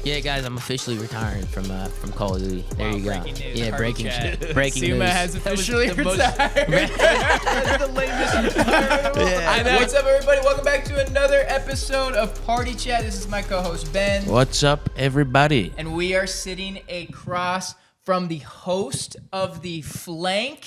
Yeah, guys, I'm officially retiring from Call of Duty. There you go. Breaking news. Yeah, breaking ZooMaa news. has officially the most- retired. That's the lamest retirement. I know. What's up, everybody? Welcome back to another episode of Partychat. This is my co-host Ben, What's up, everybody? and we are sitting across from the host of the flank,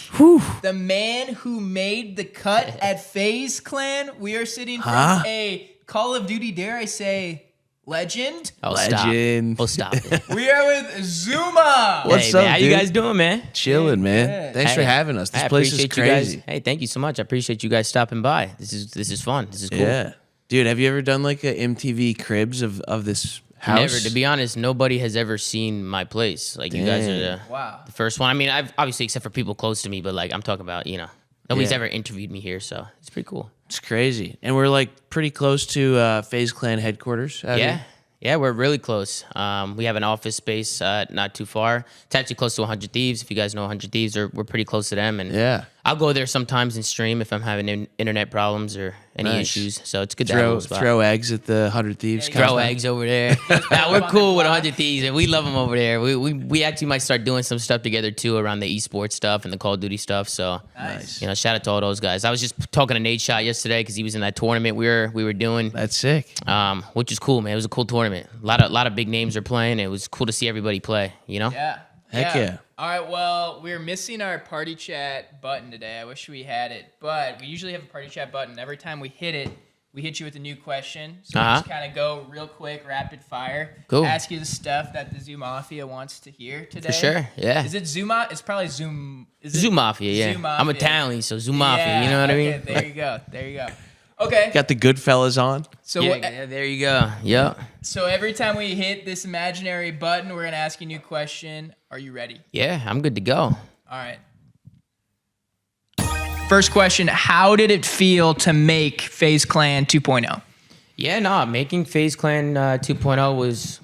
the man who made the cut at FaZe Clan. We are sitting from a Call of Duty, dare I say, legend. Oh, Legend. Stop. Stop it. We are with ZooMaa. What's Hey, man, up, how you dude? guys doing, man? Chilling, man. good. Thanks for Hey, having us. This I place is appreciate you guys. crazy. Hey, thank you so much. I appreciate you guys stopping by. This is fun. This is cool. Yeah, dude. Have you ever done like a MTV Cribs of this house? Never. To be honest, nobody has ever seen my place. Like, you guys are Wow. the first one. I mean, I've obviously, except for people close to me, but like I'm talking about, nobody's Yeah. ever interviewed me here, so it's pretty cool. It's crazy, and we're like pretty close to FaZe Clan headquarters. out Yeah. here. Yeah, we're really close. We have an office space not too far. It's actually close to 100 Thieves. If you guys know 100 Thieves, we're pretty close to them. And Yeah. I'll go there sometimes and stream if I'm having internet problems or any Nice. issues. So it's good to have a Throw little spot. throw eggs at the 100 Thieves. Yeah, kind of Throw stuff. eggs over there. Nah, we're cool with 100 Thieves, and we love them over there. We actually might start doing some stuff together too around the esports stuff and the Call of Duty stuff. So Nice. shout out to all those guys. I was just talking to Nate Shot yesterday because he was in that tournament we were doing. That's sick. Which is cool, man. It was a cool tournament. A lot of big names are playing. It was cool to see everybody play. Yeah. Heck yeah. All right, well, we're missing our Party Chat button today. I wish we had it, but we usually have a Party Chat button. Every time we hit it, we hit you with a new question. So we just kind of go real quick, rapid fire. Cool. Ask you the stuff that the Zoo Mafia wants to hear today. For sure, yeah. Is it ZooMaa? It's probably Zoom. Is it Zoo Mafia, yeah. Zoo I'm Mafia. Italian, so Zoo Mafia. Yeah, You know what I mean? okay, there you go. There you go. Okay. Got the Goodfellas on. So Yeah, there you go. Yep. so every time we hit this imaginary button, we're gonna ask you a new question. Are you ready? Yeah, I'm good to go. All right. First question, how did it feel to make FaZe Clan 2.0? Yeah, no, making FaZe Clan 2.0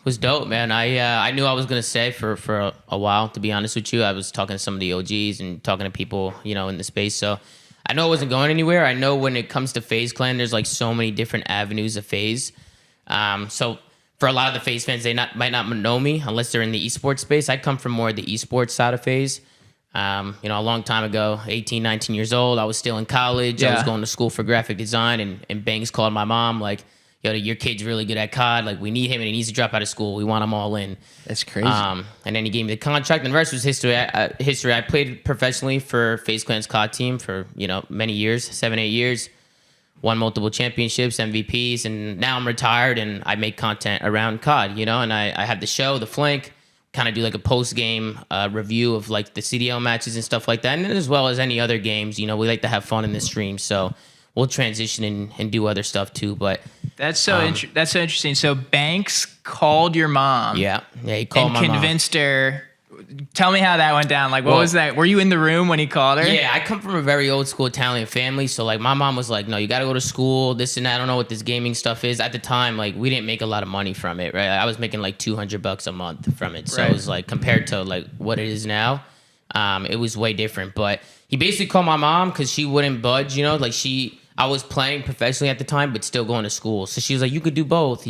was dope, man. I knew I was gonna stay for a while. To be honest with you, I was talking to some of the OGs and talking to people, in the space. So I know I wasn't going anywhere. I know when it comes to FaZe Clan, there's like so many different avenues of FaZe. So for a lot of the FaZe fans, they might not know me unless they're in the esports space. I come from more of the esports side of FaZe. A long time ago, 18, 19 years old, I was still in college. I was Yeah. going to school for graphic design, and Bangs called my mom like, yo, your kid's really good at COD. Like, we need him, and he needs to drop out of school. We want him all in. That's crazy. And then he gave me the contract, and the rest was history. I played professionally for FaZe Clan's COD team for, many years, 7-8 years. Won multiple championships, MVPs, and now I'm retired, and I make content around COD, and I have the show, The Flank, kind of do like a post-game review of like the CDL matches and stuff like that, and then as well as any other games, we like to have fun in the stream, so we'll transition and do other stuff too, but That's so that's so interesting. So Banks called your mom. yeah, he called And my mom. convinced her. Tell me how that went down. Like, what Well- was that? Were you in the room when he called her? Yeah, I come from a very old school Italian family. So like my mom was like, no, you got to go to school, this and that. I don't know what this gaming stuff is. At the time, like we didn't make a lot of money from it, right? I was making like $200 a month from it. So Right. it was like compared to like what it is now, it was way different. But he basically called my mom because she wouldn't budge, like I was playing professionally at the time, but still going to school. So she was like, you could do both,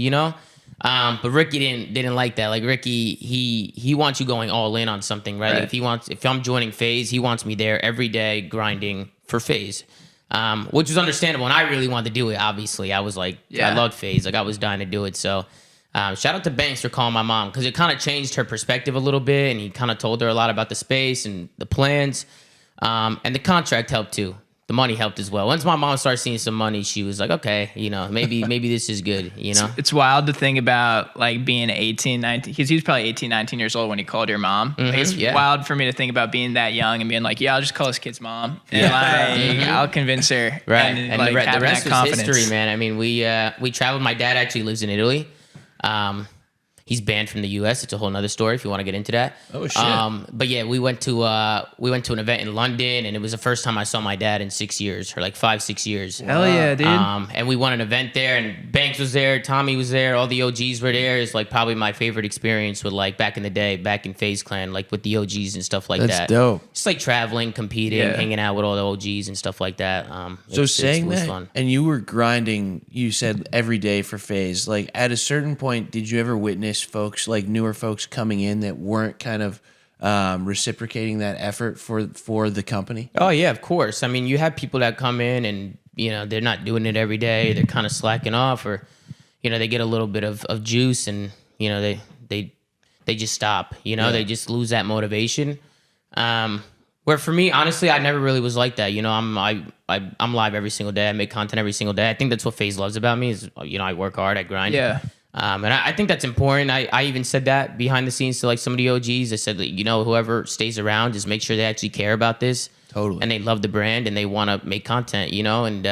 But Ricky didn't like that. Like Ricky, he wants you going all in on something, right? Right. Like if I'm joining FaZe, he wants me there every day grinding for FaZe, which was understandable. And I really wanted to do it. Obviously, I was like, Yeah. I loved FaZe. Like I was dying to do it. So shout out to Banks for calling my mom because it kind of changed her perspective a little bit, and he kind of told her a lot about the space and the plans, and the contract helped too. The money helped as well. Once my mom started seeing some money, she was like, okay, maybe this is good, It's wild to think about like being 18, 19, because he was probably 18, 19 years old when he called your mom. Like, it's yeah. wild for me to think about being that young and being like, yeah, I'll just call this kid's mom. And like, I'll convince her. Right. And, And like, the having rest that was confidence. history, man. I mean, we traveled. My dad actually lives in Italy. He's banned from the U.S. It's a whole nother story if you want to get into that. Oh, shit. But yeah, we went to an event in London, and it was the first time I saw my dad in 6 years, or like 5-6 years. Hell yeah, dude. And we won an event there, and Banks was there, Tommy was there, all the OGs were there. It's like probably my favorite experience with like back in the day, back in FaZe Clan, like with the OGs and stuff like That's that. dope. Just like traveling, competing, Yeah. hanging out with all the OGs and stuff like that. So saying it was that, fun. and you were grinding, you said every day for FaZe. Like at a certain point, did you ever witness notice folks like newer folks coming in that weren't kind of reciprocating that effort for the company? Oh yeah, of course. I mean, you have people that come in and they're not doing it every day. They're kind of slacking off, or they get a little bit of juice, and they just stop. They just lose that motivation. Where for me, honestly, I never really was like that. I'm live every single day. I make content every single day. I think that's what FaZe loves about me is I work hard, I grind. Yeah. And I think that's important. I even said that behind the scenes to like some of the OGs. I said that, whoever stays around, just make sure they actually care about this. Totally. And they love the brand and they want to make content, and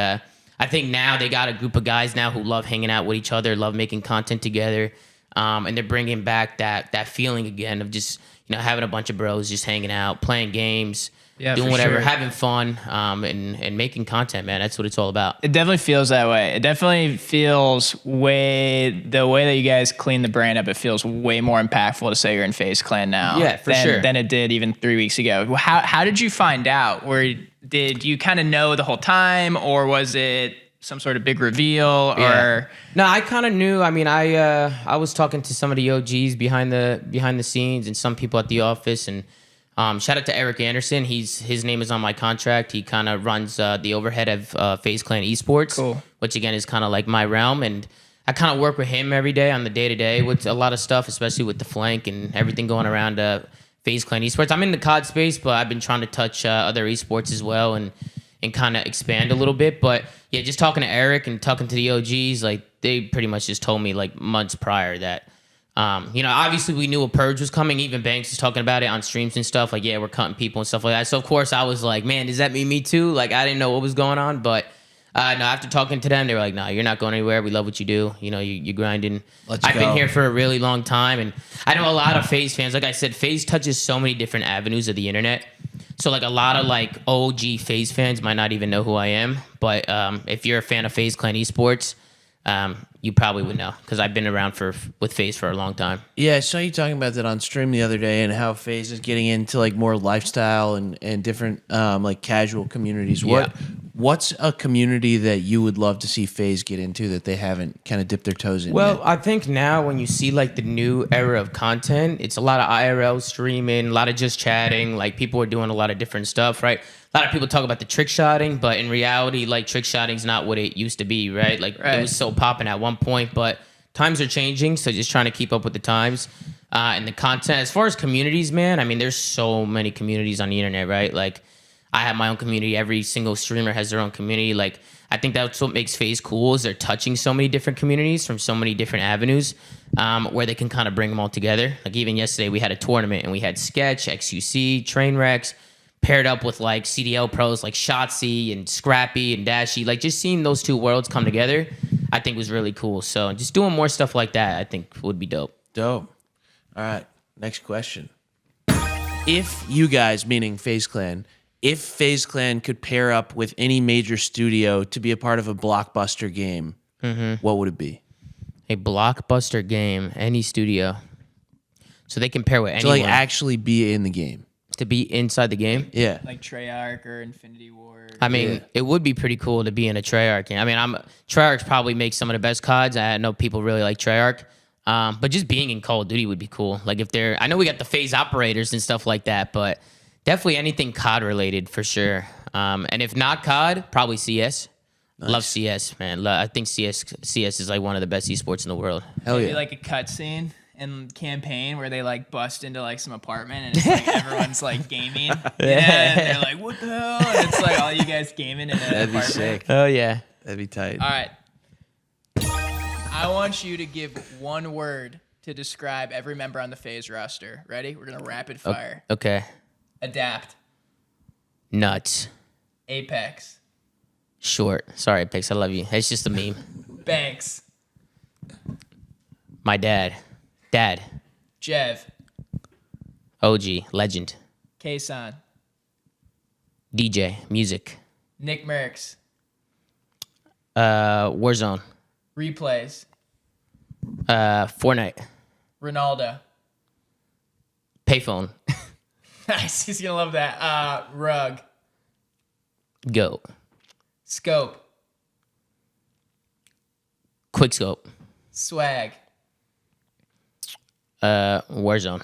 I think now they got a group of guys now who love hanging out with each other, love making content together. And they're bringing back that feeling again of just, having a bunch of bros just hanging out, playing games, doing whatever, sure. having fun, and making content, man. That's what it's all about. It definitely feels that way. It definitely feels the way that you guys clean the brand up, it feels way more impactful to say you're in FaZe Clan now. Yeah, for sure. Than it did even 3 weeks ago. How did you find out? Did you kind of know the whole time, or was it some sort of big reveal? Yeah. Or No, I kind of knew. I mean, I was talking to some of the OGs behind the scenes and some people at the office, and shout out to Eric Anderson. His name is on my contract. He kind of runs the overhead of FaZe Clan Esports, Cool. Which again is kind of like my realm, and I kind of work with him every day on the day-to-day with a lot of stuff, especially with the flank and everything going around FaZe Clan Esports. I'm in the COD space, but I've been trying to touch other esports as well and kind of expand a little bit. But yeah, just talking to Eric and talking to the OGs, like they pretty much just told me like months prior that, obviously we knew a purge was coming. Even Banks was talking about it on streams and stuff. Like, yeah, we're cutting people and stuff like that. So of course I was like, man, does that mean me too? Like I didn't know what was going on, but no, after talking to them, they were like, nah, you're not going anywhere. We love what you do. You're grinding. I've been here for a really long time, and I know a lot of FaZe fans. Like I said, FaZe touches so many different avenues of the internet. So like a lot of like OG FaZe fans might not even know who I am, but if you're a fan of FaZe Clan Esports, you probably would know because I've been around with FaZe for a long time. Yeah, I saw you talking about that on stream the other day and how FaZe is getting into like more lifestyle and different like casual communities. Yeah. What's a community that you would love to see FaZe get into that they haven't kind of dipped their toes in Well, yet? I think now when you see like the new era of content, it's a lot of IRL streaming, a lot of just chatting. Like people are doing a lot of different stuff, right? A lot of people talk about the trick shotting, but in reality, like trick shotting's not what it used to be, right? Like it was so popping at one point, but times are changing. So just trying to keep up with the times and the content. As far as communities, man, I mean, there's so many communities on the internet, right? Like I have my own community. Every single streamer has their own community. Like I think that's what makes FaZe cool is they're touching so many different communities from so many different avenues where they can kind of bring them all together. Like even yesterday we had a tournament and we had Sketch, XUC, Trainwrecks paired up with like CDL pros like Shotzi and Scrappy and Dashy. Like just seeing those two worlds come together, I think was really cool. So just doing more stuff like that, I think would be dope. Dope. All right, next question. If you guys, meaning FaZe Clan, if FaZe Clan could pair up with any major studio to be a part of a blockbuster game, what would it be? A blockbuster game, any studio. So they can pair with To anyone. like actually be in the game. To be inside the game. Yeah. like Treyarch or Infinity Ward. I mean, it would be pretty cool to be in a Treyarch game. I mean, Treyarch probably makes some of the best CODs. I know people really like Treyarch. But just being in Call of Duty would be cool. Like if I know we got the FaZe operators and stuff like that, but definitely anything COD related for sure. And if not COD, probably CS. Nice. Love CS, man. I think CS is like one of the best esports in the world. Hell Maybe yeah. like a cutscene in Campaign where they like bust into like some apartment and it's like everyone's like gaming. And they're like, what the hell? And it's like all you guys gaming in an That'd be apartment. sick. Oh yeah. That'd be tight. All right. I want you to give one word to describe every member on the FaZe roster. Ready? We're going to rapid fire. Okay. Adapt. Nuts. Apex. Short. Sorry, Pix. I love you. It's just a meme. Banks. My dad. Dad. Jev. OG. Legend. Kason. DJ. Music. Nick Merckx. Warzone. Replays. Fortnite. Ronaldo. Payphone. Nice. He's going to love that. Rug. Go. Scope. Quickscope. Swag. Warzone.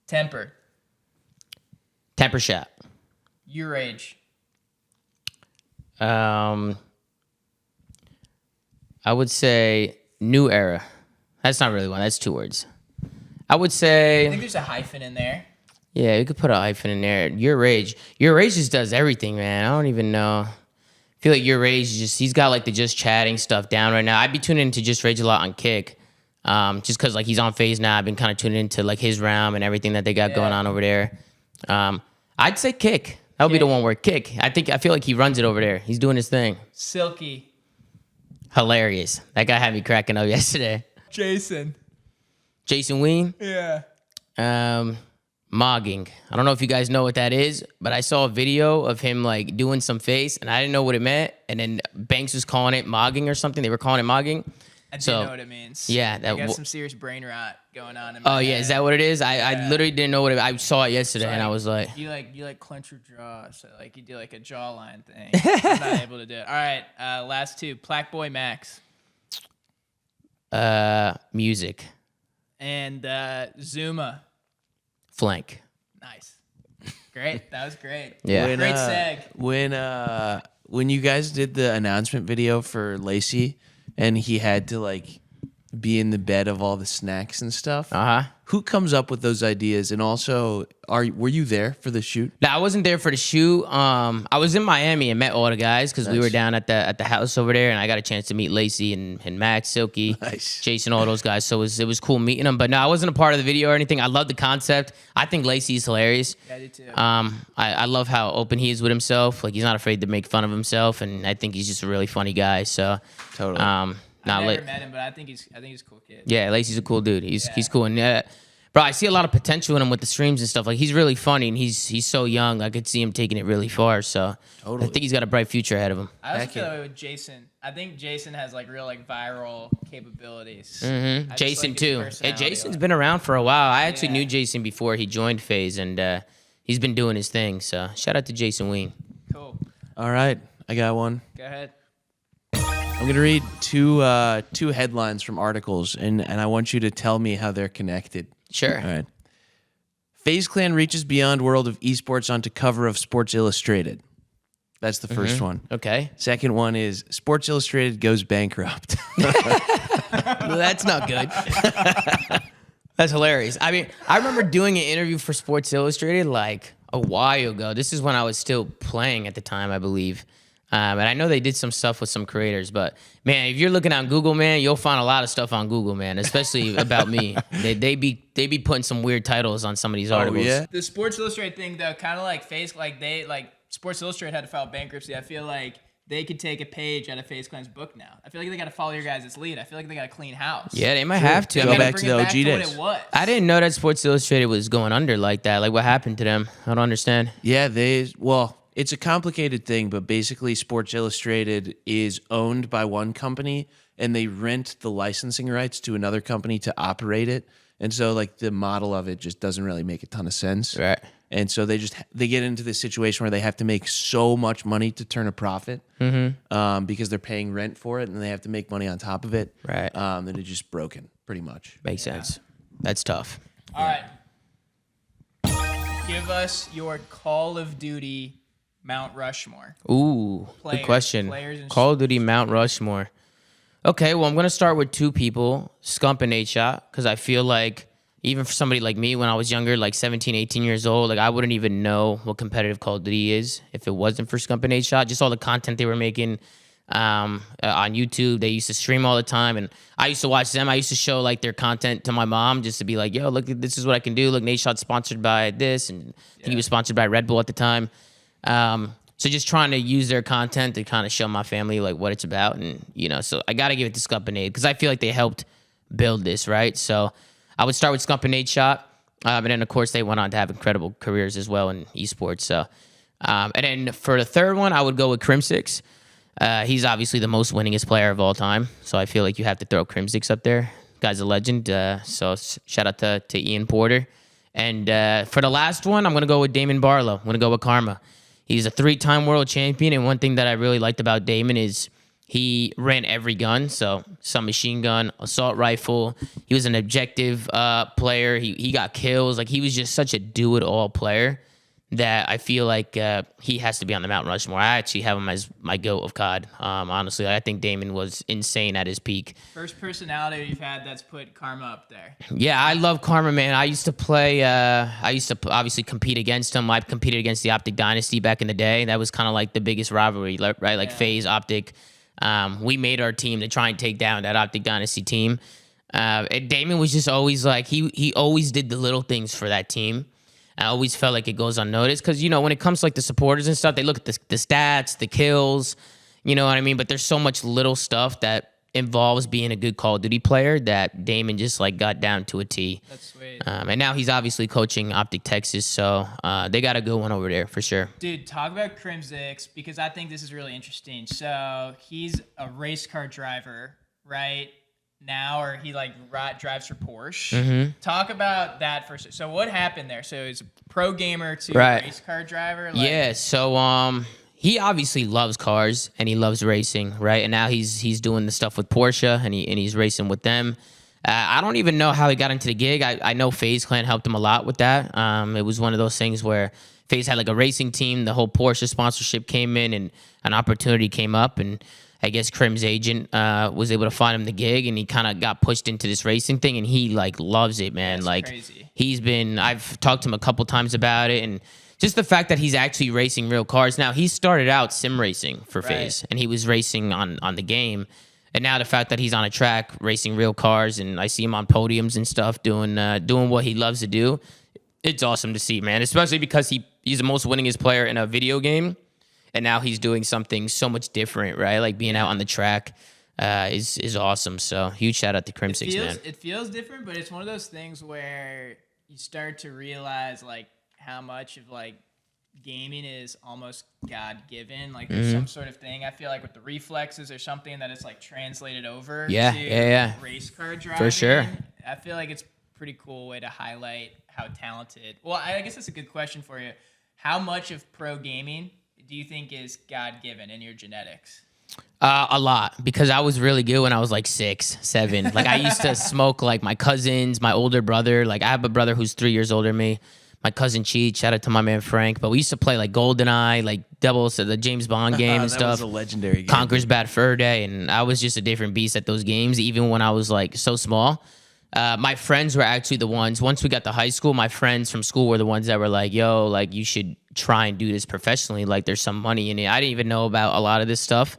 Temper. Temper shot. Your age. I would say new era. That's not really one. That's 2 words. I would I say, think there's a hyphen in there. yeah, you could put a hyphen in there. Your age. Your age just does everything, man. I don't even know. I feel like your age he's got like the just chatting stuff down right now. I'd be tuning into Just Rage a lot on Kick. Just cause like he's on FaZe now. I've been kind of tuning into like his realm and everything that they got going on over there. I'd say Kick. That would be the one word. Kick. I feel like he runs it over there. He's doing his thing. Silky. Hilarious. That guy had me cracking up yesterday. Jason. Jason Ween. Yeah. Mogging. I don't know if you guys know what that is, but I saw a video of him like doing some face and I didn't know what it meant. And then Banks was calling it mogging or something. They were calling it mogging. I do know what it means. Yeah. I got some serious brain rot going on in my head. Is that what it is? I literally didn't know what it I saw it yesterday and I was like. You like clench your jaw. So like you do like a jawline thing. I'm not able to do it. All right. Last 2. Plaque Boy Max. Music. And ZooMaa. Flank. Nice. Great. That was great. Yeah. When, Great seg. When you guys did the announcement video for Lacey and he had to like be in the bed of all the snacks and stuff. Who comes up with those ideas? And also, were you there for the shoot? No, I wasn't there for the shoot. I was in Miami and met all the guys because we were down at the house over there, and I got a chance to meet Lacey and Max, Silky, Jason, all those guys. So it was cool meeting them. But no, I wasn't a part of the video or anything. I love the concept. I think Lacey's hilarious. Yeah, I do too. I love how open he is with himself. Like he's not afraid to make fun of himself, and I think he's just a really funny guy. So Totally. I never met him, but I think he's a cool kid. Yeah, Lacey's a cool dude. He's cool, and bro, I see a lot of potential in him with the streams and stuff. Like he's really funny, and he's so young. I could see him taking it really far. So I think he's got a bright future ahead of him. I also feel that way with Jason. I think Jason has like real like viral capabilities. Jason like too. Hey, Jason's been around for a while. I actually knew Jason before he joined FaZe, and he's been doing his thing. So shout out to Jason Ween. Cool. All right, I got one. Go ahead. I'm gonna read two headlines from articles, and I want you to tell me how they're connected. Sure. All right. FaZe Clan reaches beyond world of esports onto cover of Sports Illustrated. That's the first one. Okay. Second one is Sports Illustrated goes bankrupt. Well, that's not good. That's hilarious. I mean, I remember doing an interview for Sports Illustrated like a while ago. This is when I was still playing at the time, I believe. And I know they did some stuff with some creators, but man, if you're looking on Google, man, you'll find a lot of stuff on Google, man, especially about me. They be putting some weird titles on some of these articles. Yeah? The Sports Illustrated thing, though, kind of like FaZe, Sports Illustrated had to file bankruptcy. I feel like they could take a page out of FaZe Clan's book now. I feel like they got to follow your guys' lead. I feel like they got to clean house. Yeah, they might have to. Go I mean, back to the OG days. What it was. I didn't know that Sports Illustrated was going under like that. Like, what happened to them? I don't understand. Yeah, it's a complicated thing, but basically Sports Illustrated is owned by one company and they rent the licensing rights to another company to operate it. And so like the model of it just doesn't really make a ton of sense. Right. And so they get into this situation where they have to make so much money to turn a profit because they're paying rent for it and they have to make money on top of it. Right. That it's just broken pretty much. Makes sense. That's tough. All right. Give us your Call of Duty Mount Rushmore. Ooh, Players, good question. players and Call of Duty Mount Rushmore. Okay, well, I'm going to start with 2 people, Scump and 8Shot, because I feel like even for somebody like me when I was younger, like 17, 18 years old, like I wouldn't even know what competitive Call of Duty is if it wasn't for Scump and 8Shot. Just all the content they were making on YouTube. They used to stream all the time, and I used to watch them. I used to show like their content to my mom just to be like, yo, look, this is what I can do. Look, 8Shot's sponsored by this, and I think he was sponsored by Red Bull at the time. So just trying to use their content to kind of show my family like what it's about. And, so I got to give it to Scump and 8 because I feel like they helped build this, right? So I would start with Scump and 8Shot. And then, of course, they went on to have incredible careers as well in esports. So, and then for the third one, I would go with Crim6. He's obviously the most winningest player of all time. So I feel like you have to throw Crim6 up there. Guy's a legend. So shout out to Ian Porter. And for the last one, I'm going to go with Damon Barlow. I'm going to go with Karma. He's a 3-time world champion, and one thing that I really liked about Damon is He ran every gun, so some machine gun, assault rifle. He was an objective player. He got kills. Like, he was just such a do-it-all player that I feel like he has to be on the Mount Rushmore. I actually have him as my GOAT of COD. Honestly, I think Damon was insane at his peak. First personality you've had that's put Karma up there. Yeah, I love Karma, man. I used to play. I used to obviously compete against him. I competed against the Optic Dynasty back in the day. That was kind of like the biggest rivalry, right? Like FaZe, Optic. We made our team to try and take down that Optic Dynasty team. And Damon was just always like, he always did the little things for that team. I always felt like it goes unnoticed because, you know, when it comes to like the supporters and stuff, they look at the stats, the kills, you know what I mean? But there's so much little stuff that involves being a good Call of Duty player that Damon just like got down to a T. That's sweet. And now he's obviously coaching Optic Texas, so they got a good one over there for sure. Dude, talk about Crimsix because I think this is really interesting. So he's a race car driver, right? Now, or he like drives for Porsche. Mm-hmm. Talk about that first. So what happened there? So he's a pro gamer to race car driver. Like, yeah. So he obviously loves cars and he loves racing, right? And now he's doing the stuff with Porsche and he's racing with them. I don't even know how he got into the gig. I know FaZe Clan helped him a lot with that. It was one of those things where FaZe had like a racing team. The whole Porsche sponsorship came in and an opportunity came up, and I guess Crim's agent was able to find him the gig, and he kind of got pushed into this racing thing, and he like loves it, man. That's like crazy. I've talked to him a couple times about it, and just the fact that he's actually racing real cars. Now, he started out sim racing for FaZe, and he was racing on the game. And now the fact that he's on a track racing real cars, and I see him on podiums and stuff doing what he loves to do, it's awesome to see, man. Especially because he's the most winningest player in a video game, and now he's doing something so much different, right? Like being out on the track is awesome. So huge shout out to Crimsix, man. It feels different, but it's one of those things where you start to realize like how much of like gaming is almost God-given. Like there's some sort of thing, I feel like with the reflexes or something that it's like translated over to race car driving. For sure. I feel like it's a pretty cool way to highlight how talented. Well, I guess that's a good question for you. How much of pro gaming do you think is God-given in your genetics? A lot, because I was really good when I was like 6, 7. Like I used to smoke like my cousins, my older brother. Like I have a brother who's 3 years older than me. My cousin Cheat, shout out to my man Frank. But we used to play like GoldenEye, like the James Bond game and stuff. That was a legendary game. Conker's Bad Fur Day, and I was just a different beast at those games, even when I was like so small. My friends were actually the ones, once we got to high school, my friends from school were the ones that were like, yo, like you should try and do this professionally. Like there's some money in it. I didn't even know about a lot of this stuff.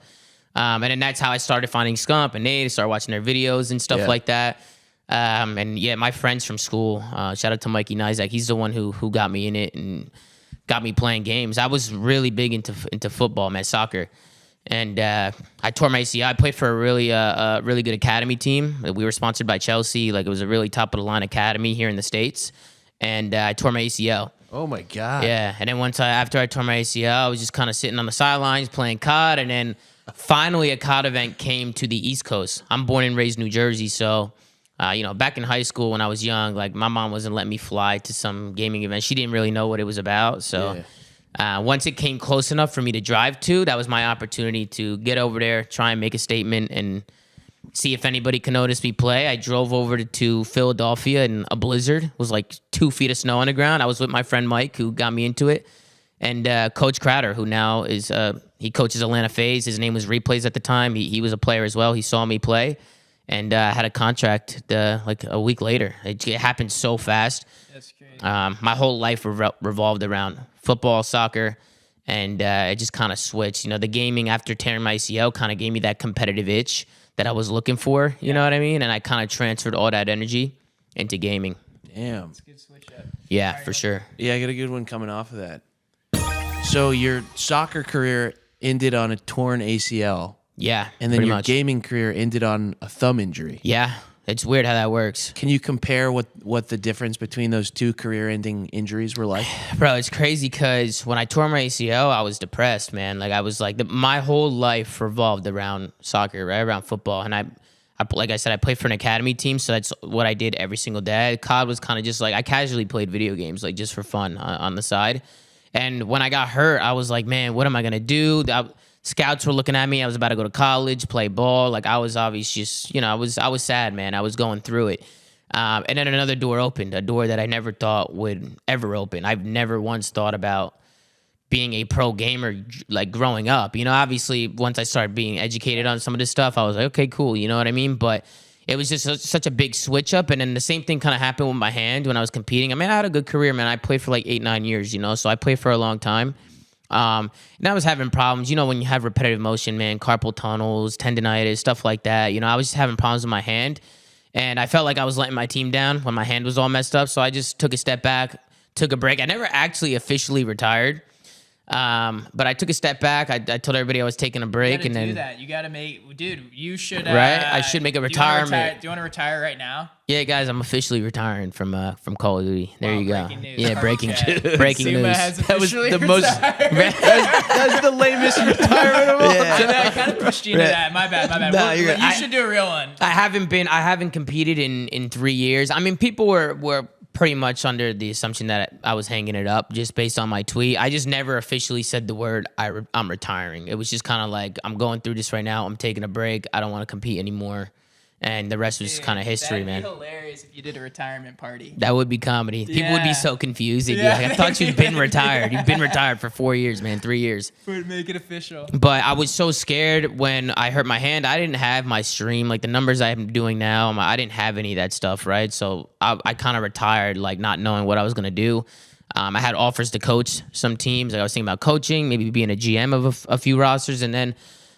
And then that's how I started finding Scump and Nate, started watching their videos and stuff like that. And yeah, my friends from school, shout out to Mikey Nizak. He's the one who got me in it and got me playing games. I was really big into football, man, soccer. And I tore my ACL. I played for a really good academy team. We were sponsored by Chelsea. Like it was a really top of the line academy here in the States. And I tore my ACL. Oh my God. Yeah. And then after I tore my ACL, I was just kind of sitting on the sidelines playing COD. And then finally a COD event came to the East Coast. I'm born and raised New Jersey. So, back in high school when I was young, like my mom wasn't letting me fly to some gaming event. She didn't really know what it was about. So once it came close enough for me to drive to, that was my opportunity to get over there, try and make a statement and see if anybody can notice me play. I drove over to Philadelphia in a blizzard. It was like 2 feet of snow on the ground. I was with my friend Mike, who got me into it. And Coach Crowder, who now is, he coaches Atlanta FaZe. His name was Replays at the time. He was a player as well. He saw me play. And had a contract like a week later. It happened so fast. That's crazy. My whole life revolved around football, soccer, and it just kind of switched. The gaming after tearing my ACL kind of gave me that competitive itch that I was looking for. You know what I mean? And I kind of transferred all that energy into gaming. Damn. It's a good switch up. Yeah, for sure. Yeah, I got a good one coming off of that. So your soccer career ended on a torn ACL. Yeah, and then your much. Gaming career ended on a thumb injury. Yeah, it's weird how that works. Can you compare what the difference between those two career-ending injuries were like? Bro, it's crazy because when I tore my ACL, I was depressed, man. Like I was like, my whole life revolved around soccer, right, around football, and I like I said, I played for an academy team, so that's what I did every single day. COD was kind of just like I casually played video games, like just for fun on the side. And when I got hurt, I was like, man, what am I gonna do? scouts were looking at me. I was about to go to college, play ball. Like I was obviously just, I was sad, man. I was going through it. And then another door opened, a door that I never thought would ever open. I've never once thought about being a pro gamer, like growing up. Obviously once I started being educated on some of this stuff, I was like, okay, cool. You know what I mean? But it was just such a big switch up. And then the same thing kind of happened with my hand when I was competing. I mean, I had a good career, man. I played for like 8-9 years, so I played for a long time. And I was having problems, when you have repetitive motion, man, carpal tunnels, tendonitis, stuff like that. I was just having problems with my hand. And I felt like I was letting my team down when my hand was all messed up. So I just took a step back, took a break. I never actually officially retired. But I took a step back. I told everybody I was taking a break, and then you gotta make, dude. You should right. I should make a retirement. Do you want to retire right now? Yeah, guys, I'm officially retiring from Call of Duty. There you go. Breaking news. Yeah, breaking ZooMaa news. has That was officially the most. retired. That's the lamest retirement of all. Yeah. So I kind of pushed you into that. My bad. No, you're good. You should do a real one. I haven't competed in 3 years. I mean, people were pretty much under the assumption that I was hanging it up just based on my tweet. I just never officially said the word I'm retiring. It was just kind of like, I'm going through this right now. I'm taking a break. I don't want to compete anymore. And the rest was kind of history, man. That'd be hilarious if you did a retirement party. That would be comedy. People would be so confused. They'd be Yeah. like, I thought you'd been retired. You've been retired for 4 years, man, 3 years. Would make it official. But I was so scared when I hurt my hand. I didn't have my stream, like the numbers I'm doing now. I didn't have any of that stuff, right? So I kind of retired, like not knowing what I was going to do. I had offers to coach some teams. Like I was thinking about coaching, maybe being a GM of a few rosters. And then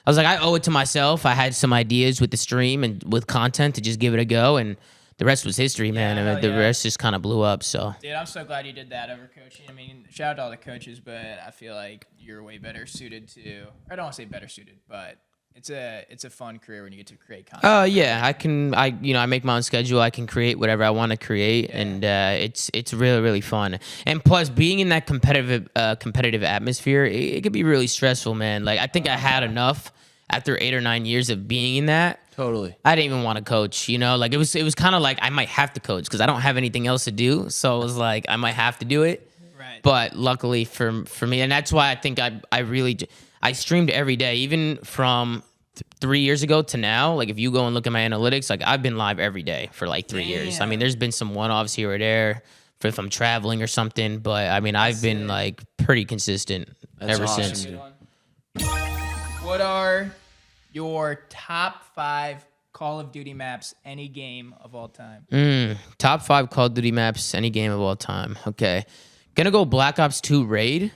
I was like, I owe it to myself. I had some ideas with the stream and with content to just give it a go. And the rest was history, man. Yeah, I mean, the rest just kind of blew up. So, Dude, I'm so glad you did that over coaching. I mean, shout out to all the coaches, but I feel like you're way better suited to. I don't want to say better suited, but it's a fun career when you get to create content. yeah, I make my own schedule. I can create whatever I want to create, and it's really, really fun. And plus, being in that competitive atmosphere, it could be really stressful, man. Like I think I had enough after 8 or 9 years of being in that. Totally. I didn't even want to coach, like it was kind of like I might have to coach because I don't have anything else to do. So it was like I might have to do it. Right. But luckily for me, and that's why I think I streamed every day, even from 3 years ago to now. Like if you go and look at my analytics, like I've been live every day for like 3 years. I mean, there's been some one-offs here or there for if I'm traveling or something, but I mean, I've been like pretty consistent ever awesome, since. dude. What are your top 5 Call of Duty maps, any game of all time? Top 5 Call of Duty maps, any game of all time. Okay. Gonna go Black Ops 2 Raid.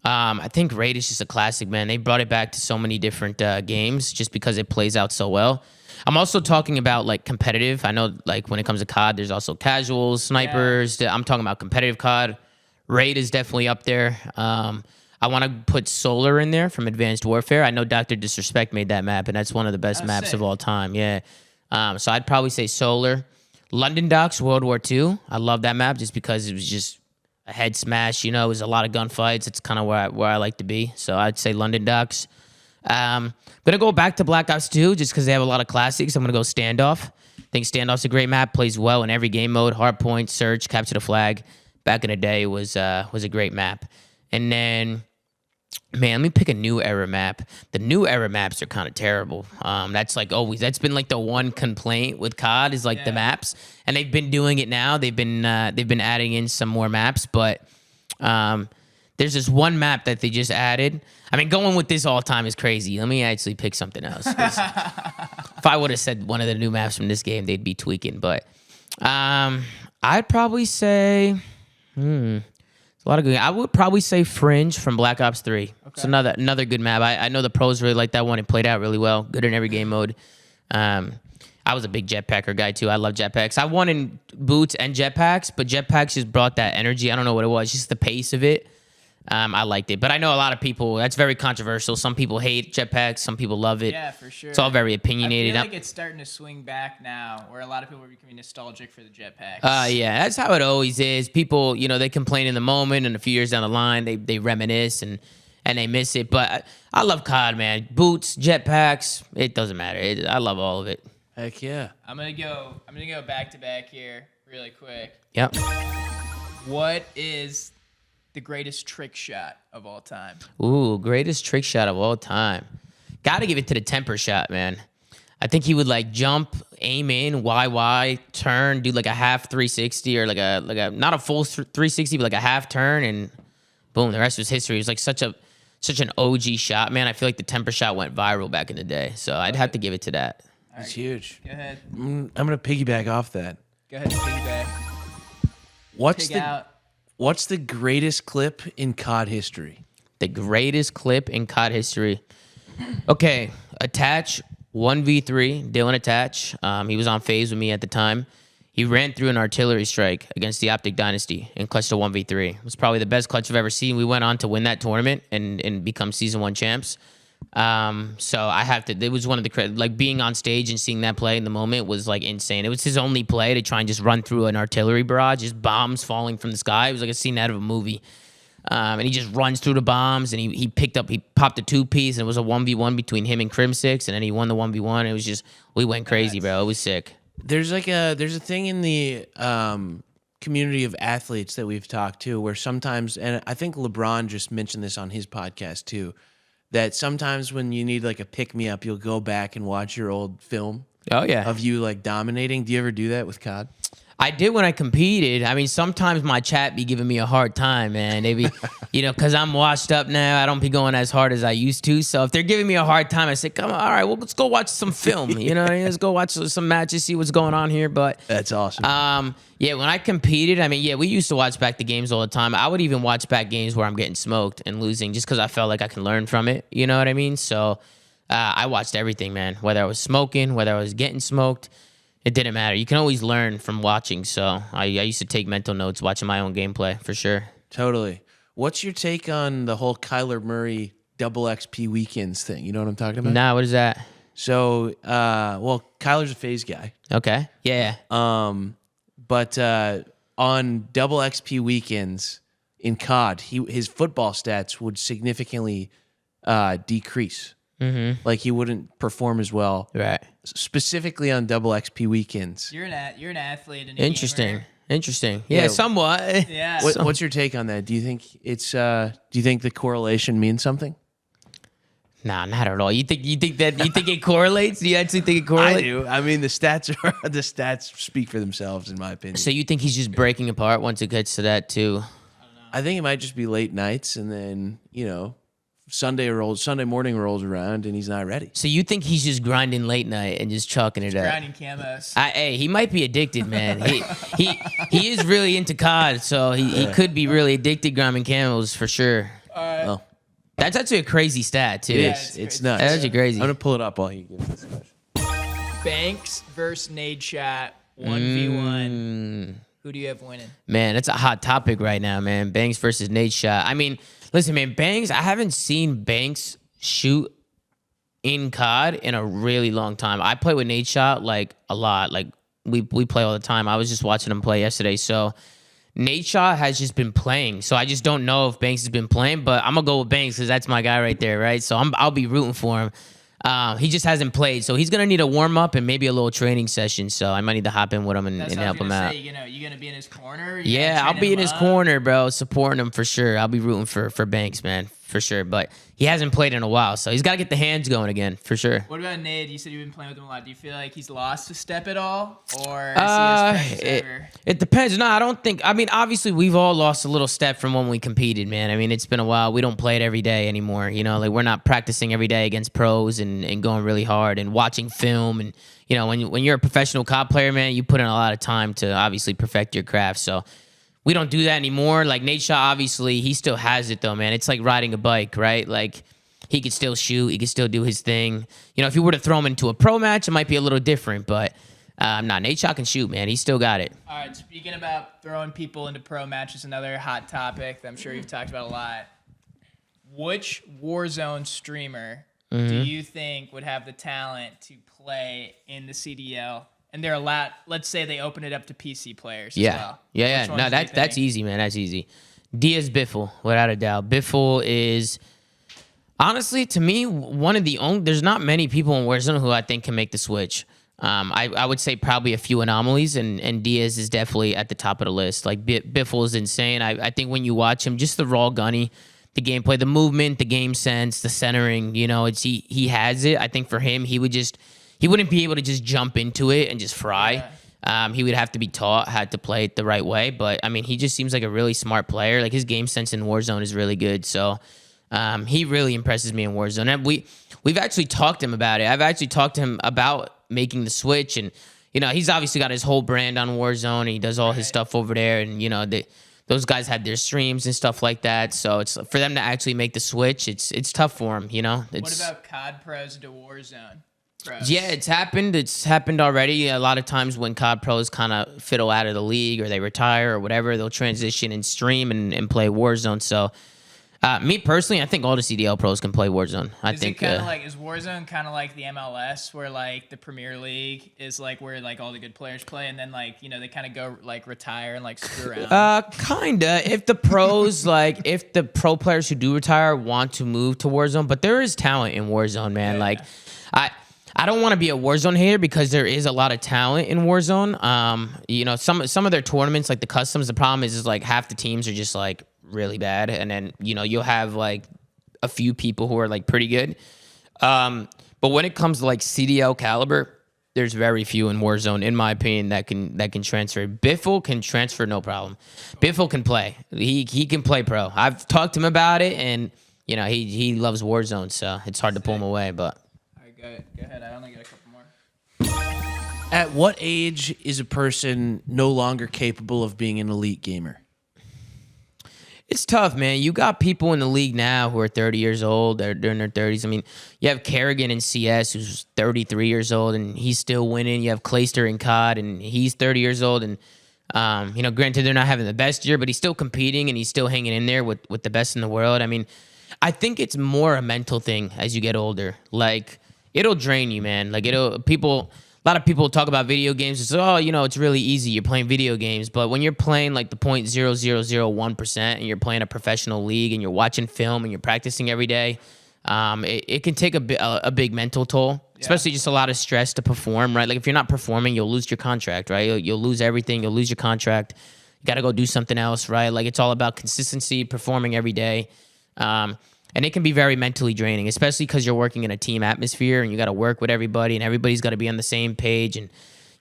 I think Raid is just a classic, man. They brought it back to so many different games just because it plays out so well. I'm also talking about like competitive. I know like when it comes to COD, there's also casuals, snipers. Yeah. I'm talking about competitive COD. Raid is definitely up there. I want to put Solar in there from Advanced Warfare. I know Dr. Disrespect made that map, and that's one of the best maps sick. of all time. Yeah. So I'd probably say Solar. London Docks, World War II. I love that map just because it was just a head smash. It was a lot of gunfights. It's kind of where I like to be. So I'd say London Docks. Gonna go back to Black Ops 2 just because they have a lot of classics. I'm gonna go Standoff. I think Standoff's a great map. Plays well in every game mode. Hardpoint, search, capture the flag. Back in the day was a great map. And then, man, let me pick a new era map. The new era maps are kind of terrible. That's like always. That's been like the one complaint with COD is like the maps, and they've been doing it now. They've been adding in some more maps, but there's this one map that they just added. I mean, going with this all time is crazy. Let me actually pick something else. If I would have said one of the new maps from this game, they'd be tweaking. But I'd probably say, it's a lot of good. I would probably say Fringe from Black Ops 3. Okay. It's another good map. I know the pros really like that one. It played out really well. Good in every game mode. I was a big jetpacker guy too. I love jetpacks. I won in boots and jetpacks, but jetpacks just brought that energy. I don't know what it was, just the pace of it. I liked it. But I know a lot of people, that's very controversial. Some people hate jetpacks. Some people love it. Yeah, for sure. It's all very opinionated. I feel like it's starting to swing back now, where a lot of people are becoming nostalgic for the jetpacks. Yeah, that's how it always is. People, they complain in the moment, and a few years down the line, they reminisce and they miss it. But I love COD, man. Boots, jetpacks, it doesn't matter. I love all of it. Heck yeah. I'm gonna go back to back here really quick. Yep. What is the greatest trick shot of all time? Ooh, greatest trick shot of all time. Got to give it to the temper shot, man. I think he would like jump, aim in, YY, turn, do like a half 360 or like a not a full 360, but like a half turn, and boom, the rest was history. It was like such an OG shot, man. I feel like the temper shot went viral back in the day, so I'd have to give it to that. It's huge. Go ahead. I'm gonna piggyback off that. Go ahead, piggyback. What's the greatest clip in COD history? The greatest clip in COD history. Okay, Attach 1v3, Dylan Attach. He was on FaZe with me at the time. He ran through an artillery strike against the Optic Dynasty and clutched a 1v3. It was probably the best clutch I've ever seen. We went on to win that tournament and become Season 1 champs. So I have to, it was one of the, like being on stage and seeing that play in the moment was like insane. It was his only play to try and just run through an artillery barrage, just bombs falling from the sky. It was like a scene out of a movie. And he just runs through the bombs, and he popped a 2-piece, and it was a 1v1 between him and Crim6, and then he won the 1v1. It was just, we went crazy, bro. It was sick. There's a thing in the community of athletes that we've talked to where sometimes, and I think LeBron just mentioned this on his podcast too, that sometimes when you need like a pick-me-up, you'll go back and watch your old film. Oh, yeah. Of you like dominating. Do you ever do that with COD? I did when I competed. I mean, sometimes my chat be giving me a hard time, man. They be, because I'm washed up now. I don't be going as hard as I used to. So if they're giving me a hard time, I say, come on, all right, well, let's go watch some film. You know what I mean? Let's go watch some matches, see what's going on here. But that's awesome. Yeah, when I competed, I mean, yeah, we used to watch back the games all the time. I would even watch back games where I'm getting smoked and losing just because I felt like I can learn from it. You know what I mean? So I watched everything, man. Whether I was smoking, whether I was getting smoked. It didn't matter. You can always learn from watching. So I used to take mental notes watching my own gameplay for sure. Totally. What's your take on the whole Kyler Murray double XP weekends thing? You know what I'm talking about? Nah, what is that? So, well, Kyler's a FaZe guy. Okay. Yeah. But on double XP weekends in COD, his football stats would significantly decrease. Mm-hmm. Like he wouldn't perform as well. Right. Specifically on double XP weekends. You're an athlete and Interesting. gamer. Yeah, somewhat. Yeah. What's your take on that? Do you think do you think the correlation means something? Nah, not at all. You think it correlates? Do you actually think it correlates? I do. I mean, the stats speak for themselves in my opinion. So you think he's just breaking apart once it gets to that too? I think it might just be late nights and then, Sunday morning rolls around and he's not ready. So you think he's just grinding late night and just chalking it up? Grinding camos. Hey, he might be addicted, man. He is really into COD, so he could be really addicted grinding camos for sure. Well, that's actually a crazy stat too. It's nuts. That's actually crazy. I'm gonna pull it up while you give this question. Banks versus Nade Shot 1v1. Who do you have winning? Man, it's a hot topic right now, man. Banks versus Nade Shot. I mean, listen, man, Banks, I haven't seen Banks shoot in COD in a really long time. I play with Nade Shot like a lot. Like we play all the time. I was just watching him play yesterday. So Nade Shot has just been playing. So I just don't know if Banks has been playing, but I'm gonna go with Banks because that's my guy right there, right? So I'll be rooting for him. He just hasn't played, so he's gonna need a warm up and maybe a little training session. So I might need to hop in with him and help him out. You gonna be in his corner? Yeah, I'll be in his corner, bro, supporting him for sure. I'll be rooting for Banks, man, for sure. But he hasn't played in a while, so he's got to get the hands going again, for sure. What about Nade? You said you've been playing with him a lot. Do you feel like he's lost a step at all, or is he as fast as ever? It depends. No, I don't think. I mean, obviously, we've all lost a little step from when we competed, man. I mean, it's been a while. We don't play it every day anymore. Like we're not practicing every day against pros and going really hard and watching film. And when you're a professional COD player, man, you put in a lot of time to obviously perfect your craft. So we don't do that anymore. Like Nade Shot, obviously, he still has it though, man. It's like riding a bike, right? Like he could still shoot, he could still do his thing. If you were to throw him into a pro match, it might be a little different, but Nade Shot can shoot, man. He's still got it. All right, speaking about throwing people into pro matches, another hot topic that I'm sure you've talked about a lot. Which Warzone streamer do you think would have the talent to play in the CDL? And they're allowed, let's say they open it up to PC players as well. Yeah. No, that's easy, man. That's easy. Diaz Biffle, without a doubt. Biffle is, honestly, to me, one of the only, there's not many people in Warzone who I think can make the switch. I would say probably a few anomalies, and Diaz is definitely at the top of the list. Like Biffle is insane. I think when you watch him, just the raw gunny, the gameplay, the movement, the game sense, the centering, it's he has it. I think for him, he wouldn't be able to just jump into it and just fry. Yeah. He would have to be taught how to play it the right way. But I mean, he just seems like a really smart player. Like his game sense in Warzone is really good. So he really impresses me in Warzone. And we've actually talked to him about it. I've actually talked to him about making the switch, and he's obviously got his whole brand on Warzone, and he does all his stuff over there, and those guys have their streams and stuff like that. So it's for them to actually make the switch. It's tough for them. What about COD pros to Warzone pros? Yeah, it's happened. It's happened already. A lot of times when COD pros kind of fiddle out of the league or they retire or whatever, they'll transition and stream and play Warzone. So. Me personally, I think all the CDL pros can play Warzone. Is Warzone kind of like the MLS, where like the Premier League is like where like all the good players play, and then like they kind of go like retire and like screw around? Kinda. If the pros if the pro players who do retire want to move to Warzone, but there is talent in Warzone, man. Yeah. I don't want to be a Warzone hater because there is a lot of talent in Warzone. Some of their tournaments, like the customs, the problem is like half the teams are just like really bad, and then you'll have like a few people who are like pretty good. But when it comes to like CDL caliber, there's very few in Warzone, in my opinion, that can transfer. Biffle can transfer no problem. Biffle can play. He can play pro. I've talked to him about it, and he loves Warzone, so it's hard to pull him away. But all right, go ahead. I only got a couple more. At what age is a person no longer capable of being an elite gamer? It's tough, man. You got people in the league now who are 30 years old. They're in their 30s. I mean, you have Kerrigan in CS, who's 33 years old, and he's still winning. You have Clayster in COD, and he's 30 years old. And, granted, they're not having the best year, but he's still competing, and he's still hanging in there with the best in the world. I mean, I think it's more a mental thing as you get older. Like, it'll drain you, man. Like, a lot of people talk about video games. It's it's really easy. You're playing video games, but when you're playing like the 0.0001% and you're playing a professional league and you're watching film and you're practicing every day, it can take a big mental toll. Especially just a lot of stress to perform, right? Like if you're not performing, you'll lose your contract, right? You'll lose everything. You'll lose your contract. You got to go do something else, right? Like it's all about consistency, performing every day. And it can be very mentally draining, especially because you're working in a team atmosphere and you got to work with everybody and everybody's got to be on the same page. And,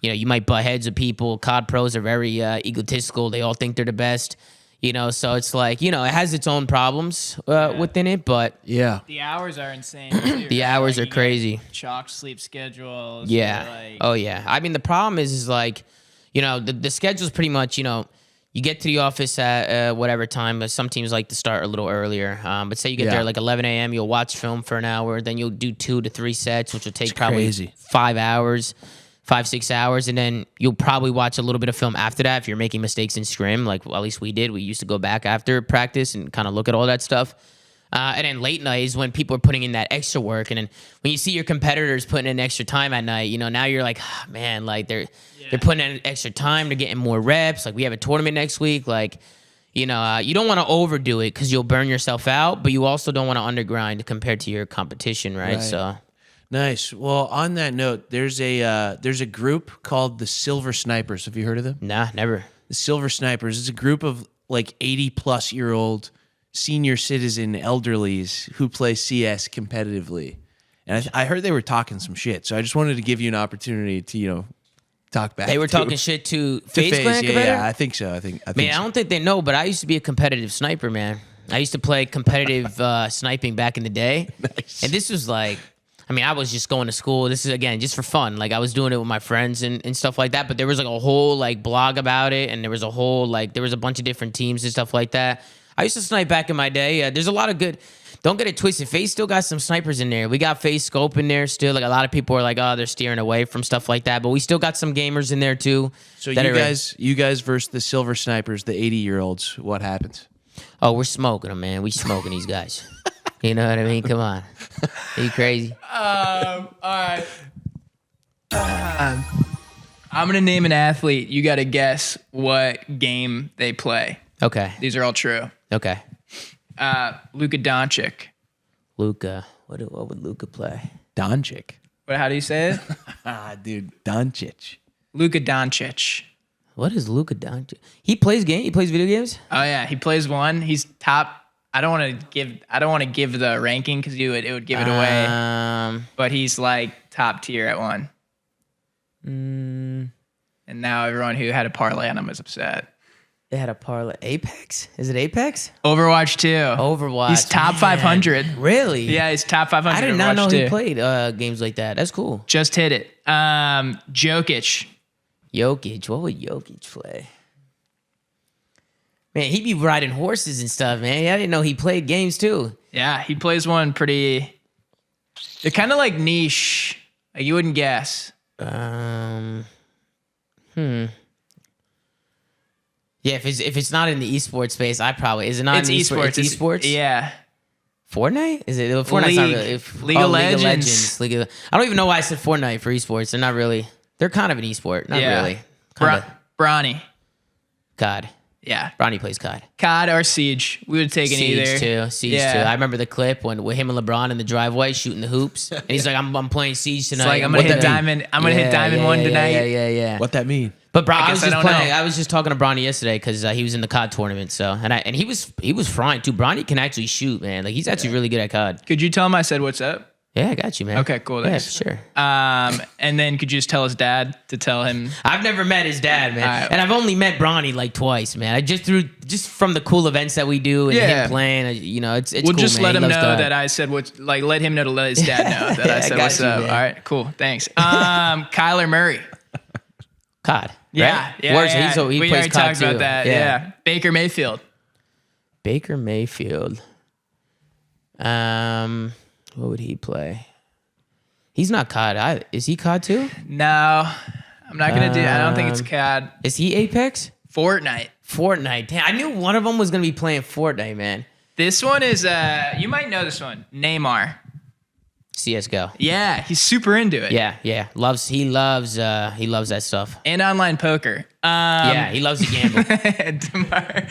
you might butt heads with people. COD pros are very egotistical. They all think they're the best, so it's like, it has its own problems within it. But yeah, the hours are insane too. The hours are crazy. Chalk sleep schedules. Yeah. Oh, yeah. I mean, the problem is like, the schedule's pretty much, you get to the office at whatever time, but some teams like to start a little earlier. But say you get there like 11 a.m., you'll watch film for an hour, then you'll do 2 to 3 sets, which will take probably 5-6 hours, and then you'll probably watch a little bit of film after that if you're making mistakes in scrim, like at least we did. We used to go back after practice and kind of look at all that stuff. And then late night is when people are putting in that extra work. And then when you see your competitors putting in extra time at night, now you're like, man, like they're putting in extra time. They're getting more reps. Like we have a tournament next week. Like, you don't want to overdo it because you'll burn yourself out, but you also don't want to undergrind compared to your competition, right? So nice. Well, on that note, there's a group called the Silver Snipers. Have you heard of them? Nah, never. The Silver Snipers is a group of like 80-plus-year-old senior citizen elderlies who play CS competitively. And I heard they were talking some shit, so I just wanted to give you an opportunity to, talk back. They were talking shit to FaZe Clan? Yeah, I think so. I think I don't think they know, but I used to be a competitive sniper, man. I used to play competitive sniping back in the day. Nice. And this was like, I was just going to school. This is, again, just for fun. Like, I was doing it with my friends and stuff like that, but there was like a whole like blog about it, and there was a whole there was a bunch of different teams and stuff like that. I used to snipe back in my day. There's a lot of good. Don't get it twisted. FaZe still got some snipers in there. We got FaZe Scope in there still. Like a lot of people are like, oh, they're steering away from stuff like that. But we still got some gamers in there too. So you guys versus the Silver Snipers, the 80-year-olds. What happens? Oh, we're smoking them, man. We smoking these guys. You know what I mean? Come on. Are you crazy? All right. I'm gonna name an athlete. You got to guess what game they play. Okay. These are all true. Okay. Luka Doncic. Luka. What would Luka play? Doncic. But how do you say it? Dude, Doncic. Luka Doncic. What is Luka Doncic? He plays video games? Oh yeah, he plays one. He's top. I don't want to give the ranking because it would give it away. But he's like top tier at one. And now everyone who had a parlay on him is upset. They had a parlay. Apex? Is it Apex? Overwatch 2. Overwatch. He's top 500. Really? Yeah, he's top 500. I did not know Overwatch he 2. played games like that. That's cool. Just hit it. Jokic. Jokic. What would Jokic play? Man, he'd be riding horses and stuff, man. I didn't know he played games too. Yeah, he plays one pretty. They're kind of like niche. Like you wouldn't guess. Yeah, if it's not in the esports space, I probably is it not It's in esports. It's esports. Yeah. Fortnite? Is it Fortnite's not really League of Legends. I don't even know why I said Fortnite for esports. They're not really. They're kind of an esport. Not really. Kinda. Bronny. COD. Yeah. Bronny plays COD. COD or Siege. We would have taken either. Siege too. I remember the clip with him and LeBron in the driveway shooting the hoops, and he's like, "I'm playing Siege tonight." It's like I'm gonna hit diamond. I'm gonna hit diamond one tonight. Yeah. What that mean? But bro, I was guess just I don't playing. know. I was just talking to Bronny yesterday because he was in the COD tournament. So and he was frying too. Bronny can actually shoot, man. Like he's actually really good at COD. Could you tell him I said what's up? Yeah, I got you, man. Okay, cool. Yeah, Thanks. sure. And then could you just tell his dad to tell him? I've never met his dad, man, All right. and I've only met Bronny like twice, man. I just from the cool events that we do and Yeah. him playing. It's We'll cool, just man. let He him loves know COD. that I said let him know to let his dad know that I I said got what's you, up. man. All right, cool. Thanks. Kyler Murray. COD. Yeah, right? yeah. Where's- yeah. He we plays already COD talked too. about that. Yeah. Baker Mayfield. Baker Mayfield. What would he play? He's not COD. Is he COD too? No, I'm not gonna do. I don't think it's COD. Is he Apex? Fortnite. Fortnite. Damn, I knew one of them was gonna be playing Fortnite, man. This one is. You might know this one. Neymar. CS:GO. Yeah, he's super into it. Yeah. He loves that stuff. And online poker. Yeah, he loves to gamble.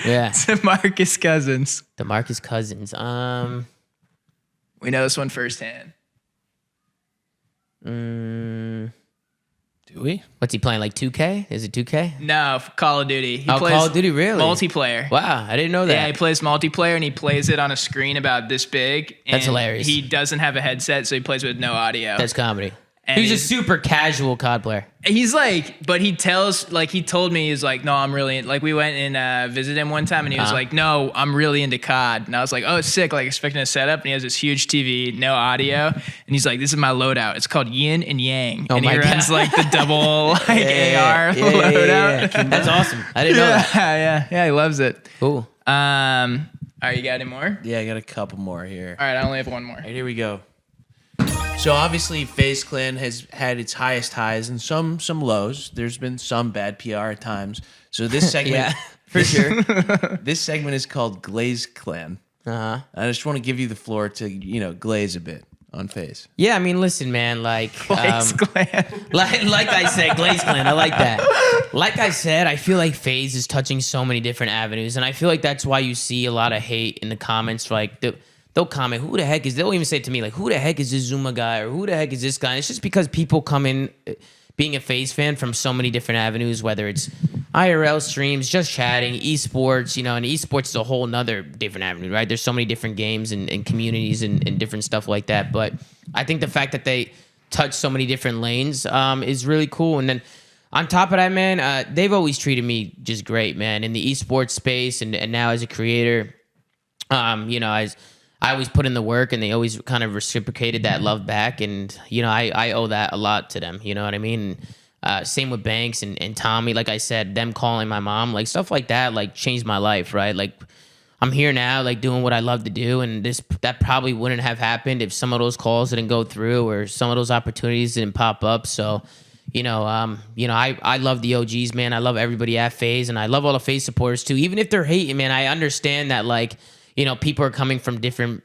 Yeah. DeMarcus Cousins. DeMarcus Cousins. We know this one firsthand. Do we? What's he playing? Like 2K? Is it 2K? No, Call of Duty. He plays Call of Duty, really? multiplayer. Wow, I didn't know that. Yeah, he plays multiplayer and he plays it on a screen about this big. And That's hilarious. He doesn't have a headset, so he plays with no audio. That's comedy. And He's a he's- super casual COD player. He's like, but he told me, he's like, no, I'm really, like, we went and visited him one time and he was like, no, I'm really into COD. And I was like, oh, sick, like expecting a setup. And he has this huge TV, no audio. And he's like, this is my loadout. It's called Yin and Yang. Oh and my he runs God. like the double like AR loadout. Yeah. That's awesome. I didn't know that. Yeah, he loves it. Cool. All right, you got any more? Yeah, I got a couple more here. All right, I only have one more. All right, here we go. So obviously, FaZe Clan has had its highest highs and some lows. There's been some bad PR at times. So this segment, Yeah, for sure. this segment is called Glaze Clan. Uh-huh. I just want to give you the floor to glaze a bit on FaZe. Yeah, I mean, listen, man, like, Glaze Clan. like I said, Glaze Clan, I like that. Like I said, I feel like FaZe is touching so many different avenues, and I feel like that's why you see a lot of hate in the comments. Like, they'll comment, who the heck is, they'll even say to me, like, who the heck is this ZooMaa guy, or who the heck is this guy? And it's just because people come in being a FaZe fan from so many different avenues, whether it's IRL streams, just chatting, esports, and esports is a whole nother different avenue, right? There's so many different games and communities and different stuff like that. But I think the fact that they touch so many different lanes is really cool. And then on top of that, man, they've always treated me just great, man, in the esports space and now as a creator. I always put in the work and they always kind of reciprocated that love back. And, I owe that a lot to them. You know what I mean? Same with Banks and Tommy. Like I said, them calling my mom, like stuff like that, like changed my life, right? Like I'm here now, like doing what I love to do. And that probably wouldn't have happened if some of those calls didn't go through or some of those opportunities didn't pop up. So, I love the OGs, man. I love everybody at FaZe and I love all the FaZe supporters too. Even if they're hating, man, I understand that people are coming from different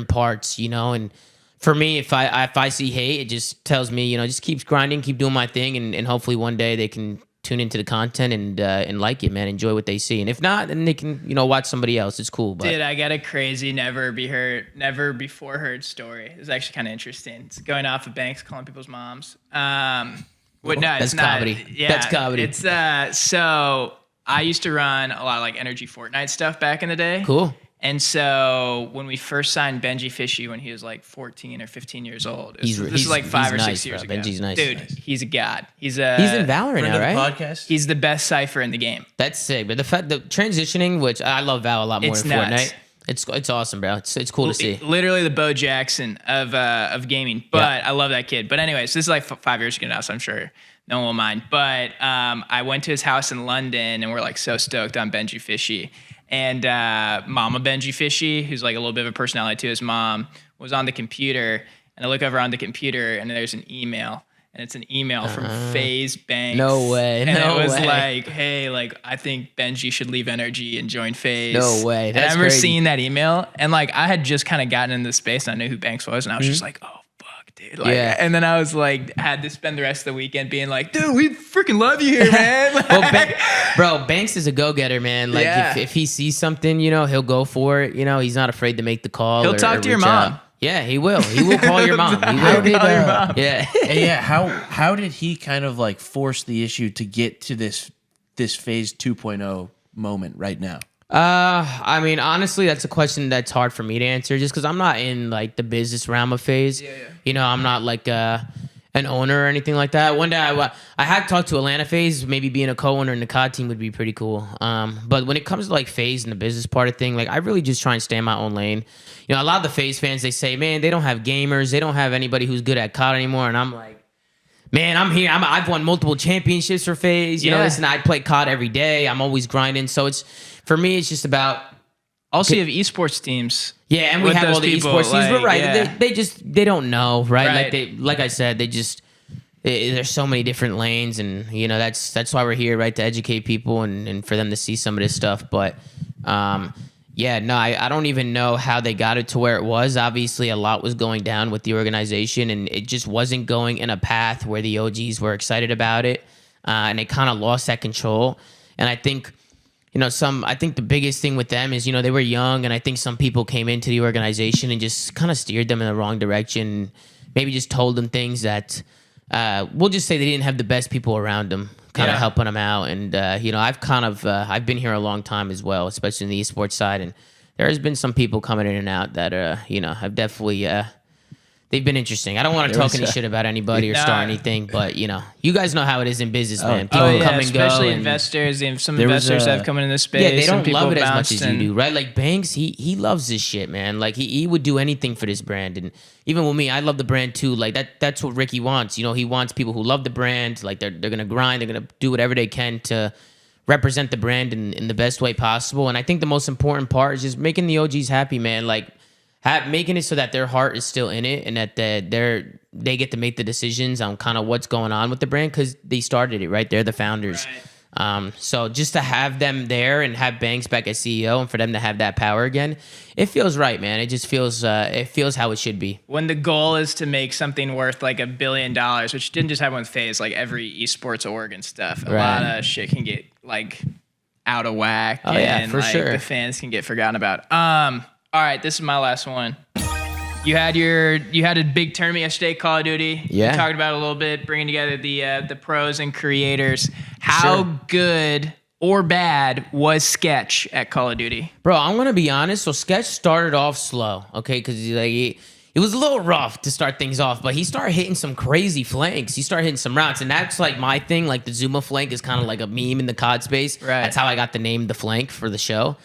parts, and for me, if I see hate, it just tells me, just keep grinding, keep doing my thing, and hopefully one day they can tune into the content and like it, man. Enjoy what they see, and if not, then they can watch somebody else. It's cool. But Dude, I got a crazy never before heard story. It's actually kind of interesting. It's going off of Banks calling people's moms. No, that's it's not. comedy. Yeah, That's comedy. It's so I used to run a lot of like energy Fortnite stuff back in the day. Cool. And so when we first signed Benji Fishy when he was like 14 or 15 years old, this is like 5 or 6 nice, years bro. ago. Benji's nice. Dude, he's a god. He's in Valorant Friend now, of the right? podcast. He's the best cipher in the game. That's sick. But the transitioning, which I love Val a lot more It's than nuts. Fortnite. It's awesome, bro. It's cool to see. Literally the Bo Jackson of gaming. But I love that kid. But anyways, this is like 5 years ago now, so I'm sure no one will mind. But I went to his house in London, and we're like so stoked on Benji Fishy. And Mama Benji Fishy, who's like a little bit of a personality to his mom, was on the computer. And I look over on the computer, and there's an email. And it's an email from FaZe Banks. No way. And No it was way. like, hey, like, I think Benji should leave Energy and join FaZe. No way. And I That's remember crazy. seeing that email, and like, I had just kind of gotten into the space, and I knew who Banks was, and I was just like, oh, fuck, dude. Like, Yeah. And then I was like, had to spend the rest of the weekend being like, dude, we freaking love you here, man. Like, Bro, Banks is a go-getter, man. Like, Yeah. if he sees something, he'll go for it. He's not afraid to make the call. He'll or talk to your reach out. mom. Yeah, he will. He will call your mom. He He'll will. call your mom. Yeah. Yeah, how did he kind of like force the issue to get to this FaZe 2.0 moment right now? I mean, honestly, that's a question that's hard for me to answer just because I'm not in like the business realm of FaZe. Yeah. I'm not like an owner or anything like that. One day I had talked to Atlanta FaZe, maybe being a co-owner in the COD team would be pretty cool. But when it comes to like FaZe and the business part of thing, like I really just try and stay in my own lane. A lot of the FaZe fans, they say, man, they don't have gamers. They don't have anybody who's good at COD anymore. And I'm like, man, I'm here. I've won multiple championships for FaZe. Listen, I play COD every day. I'm always grinding. So for me, it's just about. Also, you have esports teams. Yeah, and we with have those all the people, esports teams. But like, right, yeah. they don't know, right? Right. Like I said, there's so many different lanes, and that's why we're here, right? To educate people and for them to see some of this stuff. But I don't even know how they got it to where it was. Obviously, a lot was going down with the organization, and it just wasn't going in a path where the OGs were excited about it, and they kind of lost that control. And I think. I think the biggest thing with them is, they were young, and I think some people came into the organization and just kind of steered them in the wrong direction, maybe just told them things that, we'll just say they didn't have the best people around them kind of helping them out. And, I've been here a long time as well, especially in the esports side, and there has been some people coming in and out that, have definitely, they've been interesting. I don't want to talk any shit about anybody or start anything, but you guys know how it is in business, man. People come and especially go. And investors. And some there was investors a- have come into this space. yeah, they some don't people love it as much bounced as you and- do, right? Like Banks, he loves this shit, man. Like he would do anything for this brand, and even with me, I love the brand too. Like that's what Ricky wants. He wants people who love the brand. Like they're gonna grind. They're gonna do whatever they can to represent the brand in the best way possible. And I think the most important part is just making the OGs happy, man. Like. Making it so that their heart is still in it and that they get to make the decisions on kind of what's going on with the brand because they started it, right? They're the founders. Right. So just to have them there and have Banks back as CEO and for them to have that power again, it feels right, man. It just feels how it should be. When the goal is to make something worth like $1 billion, which didn't just happen with FaZe, like every esports org and stuff, a Right. lot of shit can get like out of whack. Oh, yeah, and for like, sure. the fans can get forgotten about. All right, this is my last one. You had a big tournament yesterday, Call of Duty. Yeah. We talked about it a little bit, bringing together the pros and creators. How good or bad was Sketch at Call of Duty? Bro, I'm going to be honest. So Sketch started off slow, okay? Because it was a little rough to start things off, but he started hitting some crazy flanks. He started hitting some routes, and that's like my thing. Like the ZooMaa flank is kind of like a meme in the COD space. Right. That's how I got the name The Flank for the show.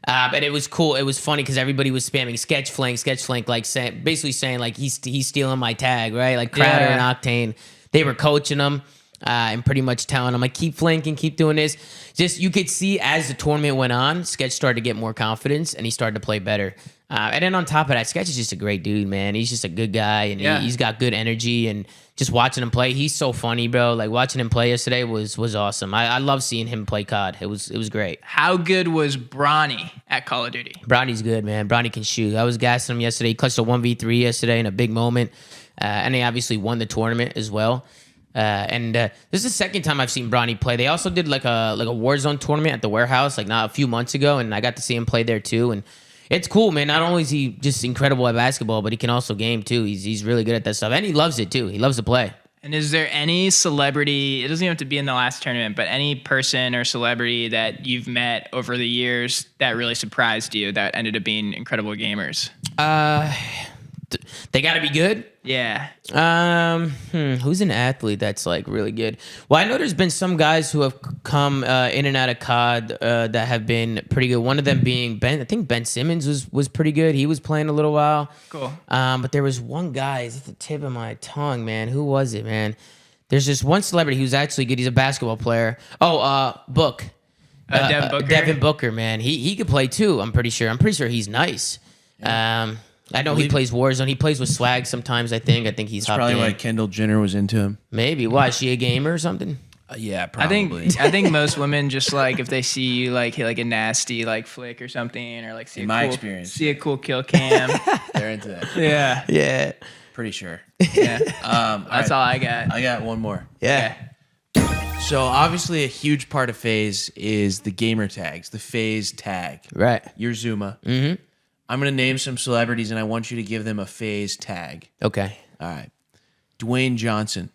And it was cool. It was funny because everybody was spamming sketch flank, like basically saying like he's stealing my tag, right? Like Crowder and Octane, they were coaching him and pretty much telling him like keep flanking, keep doing this. Just you could see as the tournament went on, Sketch started to get more confidence and he started to play better. And then on top of that, Sketch is just a great dude, man. He's just a good guy and he's got good energy and just watching him play, he's so funny, bro. Like watching him play yesterday was awesome. I love seeing him play COD. It was great. How good was Bronny at Call of Duty? Bronny's good, man. Bronny can shoot. I was gassing him yesterday. He clutched a 1v3 yesterday in a big moment. And they obviously won the tournament as well. This is the second time I've seen Bronny play. They also did like a Warzone tournament at the warehouse like not a few months ago, and I got to see him play there too. And it's cool, man. Not only is he just incredible at basketball, but he can also game too. He's really good at that stuff, and he loves it too. He loves to play. And is there any celebrity, it doesn't even have to be in the last tournament, but any person or celebrity that you've met over the years that really surprised you that ended up being incredible gamers? They got to be good. Yeah. Who's an athlete that's like really good? Well, I know there's been some guys who have come in and out of COD that have been pretty good. One of them being Ben. I think Ben Simmons was pretty good. He was playing a little while. Cool. But there was one guy. It's at the tip of my tongue, man. Who was it, man? There's just one celebrity who's actually good. He's a basketball player. Book. Devin Booker. Devin Booker, man. He could play too. I'm pretty sure. He's nice. Yeah. I know he plays Warzone. He plays with Swag sometimes. I think he's That's probably why Kendall Jenner was into him. Maybe. Why? Is she a gamer or something? Yeah, probably. I think most women just like if they see you like hit like a nasty like flick or something or like see see a cool kill cam. They're into that. Yeah. Yeah. Pretty sure. Yeah. That's all I got. I got one more. Yeah. Okay. So obviously a huge part of FaZe is the gamer tags, the FaZe Tag. Right. You're ZooMaa. Mm-hmm. I'm going to name some celebrities, and I want you to give them a FaZe tag. Okay. All right. Dwayne Johnson.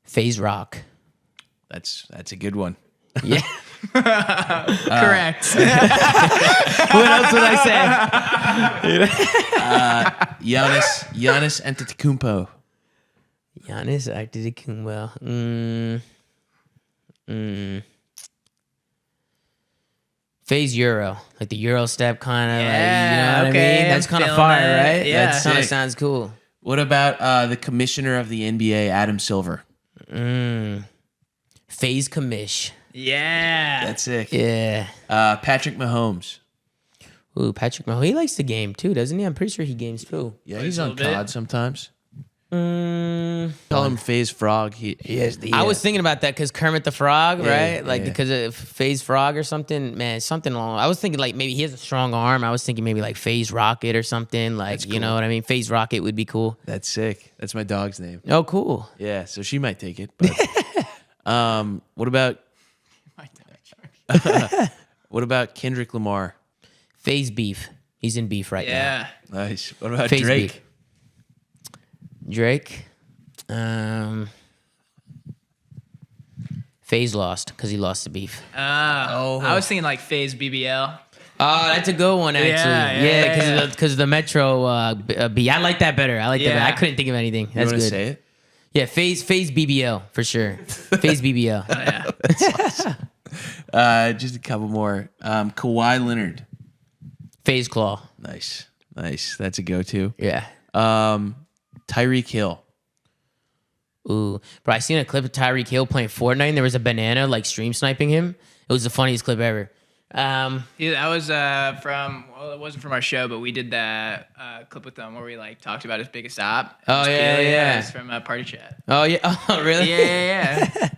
FaZe Rock. That's a good one. Yeah. Correct. What else would I say? Giannis Antetokounmpo. Giannis Antetokounmpo. FaZe Euro, like the Euro step kind of, Yeah, you know what okay, I mean? That's I'm kind of feeling fire, it. right? Yeah. That kind of Sick. sounds cool. What about the commissioner of the NBA, Adam Silver? FaZe Commish. Yeah. That's sick. Yeah. Patrick Mahomes. Ooh, Patrick Mahomes. He likes to game too, doesn't he? I'm pretty sure he games too. Yeah, Plays he's a on little bit. COD sometimes. Call him FaZe Frog. I was thinking about that because Kermit the Frog, Yeah, right? Like yeah. because of FaZe Frog or something. Man, something along. I was thinking like maybe he has a strong arm. I was thinking maybe like FaZe Rocket or something. Like you know what I mean? FaZe Rocket would be cool. That's sick. That's my dog's name. Oh, cool. Yeah, so she might take it. But, what about Kendrick Lamar? FaZe Beef. He's in beef right now. Yeah. Nice. What about FaZe Drake? Beef. Drake. FaZe lost because he lost the beef. I was thinking like FaZe BBL. Oh, that's a good one actually. Yeah. Because of the Metro B. I like that better. I like that better. I couldn't think of anything. You That's want to good. say it? Yeah, FaZe BBL for sure. FaZe BBL. Yeah. Just a couple more. Kawhi Leonard. FaZe Claw. Nice. That's a go-to. Yeah. Tyreek Hill. Ooh, bro, I seen a clip of Tyreek Hill playing Fortnite. And there was a banana like stream sniping him. It was the funniest clip ever. Yeah, that was it wasn't from our show, but we did that clip with them where we like talked about his biggest op. Oh, yeah. It's from Partychat. Oh yeah. Oh really? Yeah.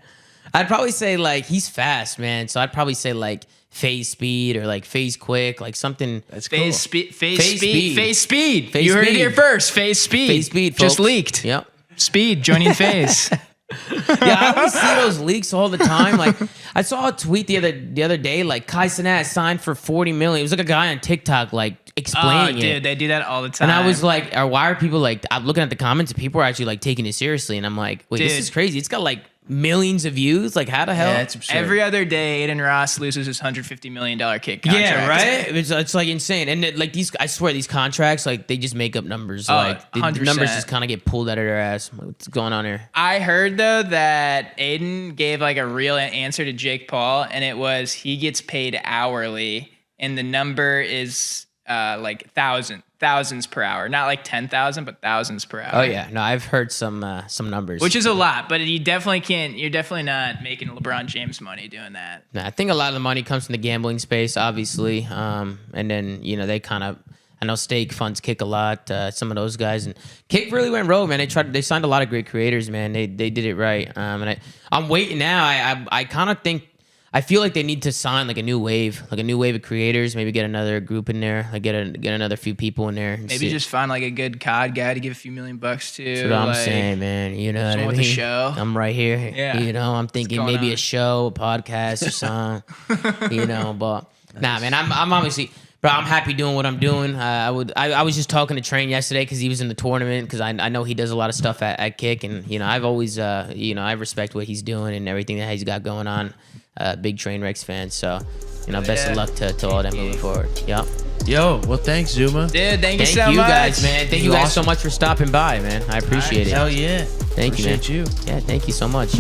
I'd probably say like he's fast, man. So I'd probably say like FaZe Speed or like FaZe Quick, like something. That's cool. FaZe Speed. FaZe Speed. FaZe Speed. FaZe You heard it Speed. here first. FaZe Speed. FaZe Speed, Just folks. leaked. Yep. Speed joining FaZe. Yeah, I always see those leaks all the time. Like I saw a tweet the other day, like Kai Cenat signed for $40 million. It was like a guy on TikTok like explaining it. Dude, they do that all the time. And I was like, why are people like, I'm looking at the comments and people are actually like taking it seriously. And I'm like, wait, this Dude. is crazy. It's got like millions of views. Like how the hell? Yeah, it's absurd. every other day, Aiden Ross loses his $150 million kick contract. Yeah, right? It's like insane. And like these, I swear these contracts, like they just make up numbers. Like the 100%. numbers just kind of get pulled out of their ass. What's going on here? I heard though that Aiden gave like a real answer to Jake Paul, and it was he gets paid hourly, and the number is like thousands per hour, not like 10,000, but thousands per hour. Oh yeah, no, I've heard some numbers. Which is a lot, but you definitely can't. You're definitely not making LeBron James money doing that. Nah, I think a lot of the money comes from the gambling space, obviously. And then, they kind of, I know Stake funds Kick a lot, some of those guys. And Kick really went rogue, man. They signed a lot of great creators, man. They did it right. And I'm waiting now. I kind of think, I feel like they need to sign like a new wave of creators. Maybe get another group in there. Like get another few people in there. Maybe just find like a good COD guy to give a few $1 million to. That's what I'm saying, man. You know what I mean? With the show. I'm right here. Yeah. You know, I'm thinking maybe a show, a podcast, or something. You know, but nah, man. I'm obviously. Bro, I'm happy doing what I'm doing. I was just talking to Train yesterday because he was in the tournament because I know he does a lot of stuff at Kick, and you know I've always I respect what he's doing and everything that he's got going on. Big Trainwrecks fan, so you know best of luck to all that moving forward. Yep. Yo, well, thanks, ZooMaa. Dude, thank you so much. Thank you guys, man. Thank you guys so much for stopping by, man. I appreciate it. Hell yeah. Thank you, man. Appreciate you. Yeah, thank you so much.